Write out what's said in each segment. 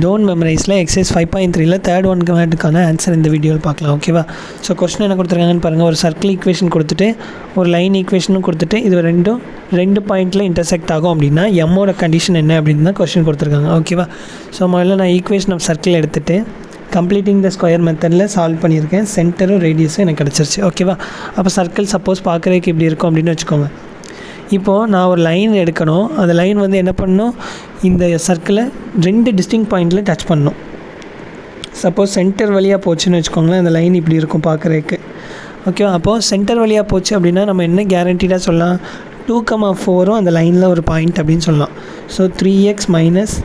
Don't மெமரைஸில் exercise 5.3ல third ஒன்க்கான answer இந்த வீடியோவில் பார்க்கலாம். ஓகேவா? ஸோ கொஸ்டின் என்ன கொடுத்துருக்காங்கன்னு பாருங்கள். ஒரு சர்க்கிள் ஈக்குவேஷன் கொடுத்துட்டு ஒரு லைன் ஈக்குவேஷனும் கொடுத்துட்டு இது ரெண்டு பாயிண்ட்டில் இன்டர்செக்ட் ஆகும் அப்படின்னா எம்மோட கண்டிஷன் என்ன அப்படின்னு தான் கொஸ்டின் கொடுத்துருக்காங்க. ஓகேவா? ஸோ முதல்ல நான் ஈக்குவேஷன் ஆஃப் சர்க்கிள் எடுத்துகிட்டு கம்ப்ளீட்டிங் த ஸ்கொயர் மெத்தடில் சால்வ் பண்ணியிருக்கேன். சென்டரும் ரேடியஸும் எனக்கு கிடச்சிருச்சு. ஓகேவா? அப்போ சர்க்கிள் சப்போஸ் பார்க்குறதுக்கு இப்படி இருக்கும் அப்படின்னு வச்சுக்கோங்க. இப்போது நான் ஒரு லைன் எடுக்கணும். அந்த லைன் வந்து என்ன பண்ணணும், இந்த சர்க்கிளை 2 டிஸ்டிங் பாயிண்டில் டச் பண்ணணும். சப்போஸ் சென்டர் வழியாக போச்சுன்னு வச்சுக்கோங்களேன், அந்த லைன் இப்படி இருக்கும் பார்க்குறதுக்கு. ஓகேவா? அப்போது சென்டர் வழியாக போச்சு அப்படின்னா நம்ம என்ன கேரண்டீடாக சொல்லலாம், 2,4 அந்த லைனில் ஒரு பாயிண்ட் அப்படின்னு சொல்லலாம். ஸோ 3x மைனஸ்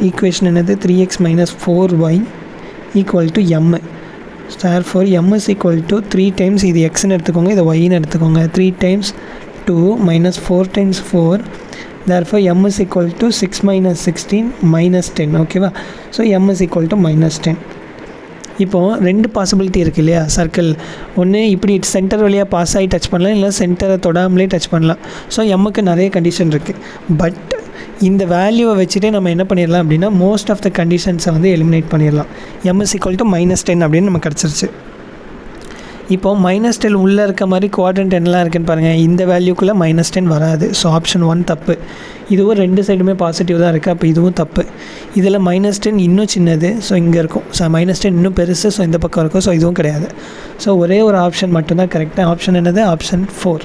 ஈக்குவேஷன் என்னது, 3x minus 4y equal to m. therefore m is equal to 3 times இது xன்னு எடுத்துக்கோங்க, இதை yன்னு எடுத்துக்கோங்க. 3 times 2 minus 4 times 4, therefore m is equal to 6 minus 16 minus 10. ஓகேவா? So m is equal to minus 10. இப்போது 2 possibility இருக்குது இல்லையா circle. ஒன்று இப்படி சென்டர் வழியாக பாஸ் ஆகி டச் பண்ணலாம், இல்லை சென்டரை தொடாமலே டச் பண்ணலாம். ஸோ எம்முக்கு நிறைய கண்டிஷன் இருக்குது. பட் இந்த வேல்யூவை வச்சுட்டே நம்ம என்ன பண்ணிடலாம் அப்படின்னா மோஸ்ட் ஆஃப் த கண்டிஷன்ஸை வந்து எலிமினேட் பண்ணிடலாம். m is equal to minus 10 அப்படின்னு நம்ம கிடச்சிருச்சு. இப்போது -10 உள்ளே இருக்க மாதிரி குவாட்ரண்ட் என்னலாம் இருக்குதுன்னு பாருங்கள். இந்த வேல்யூக்குள்ளே -10 வராது. ஸோ ஆப்ஷன் 1 தப்பு. இதுவும் 2 சைடுமே பாசிட்டிவ் தான் இருக்குது. அப்போ இதுவும் தப்பு. இதில் -10 இன்னும் சின்னது. ஸோ இங்கே இருக்கும். ஸோ -10 இன்னும் பெருசு. ஸோ இந்த பக்கம் இருக்கும். ஸோ இதுவும் கிடையாது. ஸோ ஒரே ஒரு ஆப்ஷன் மட்டும்தான் கரெக்டாக. ஆப்ஷன் என்னது, ஆப்ஷன் 4.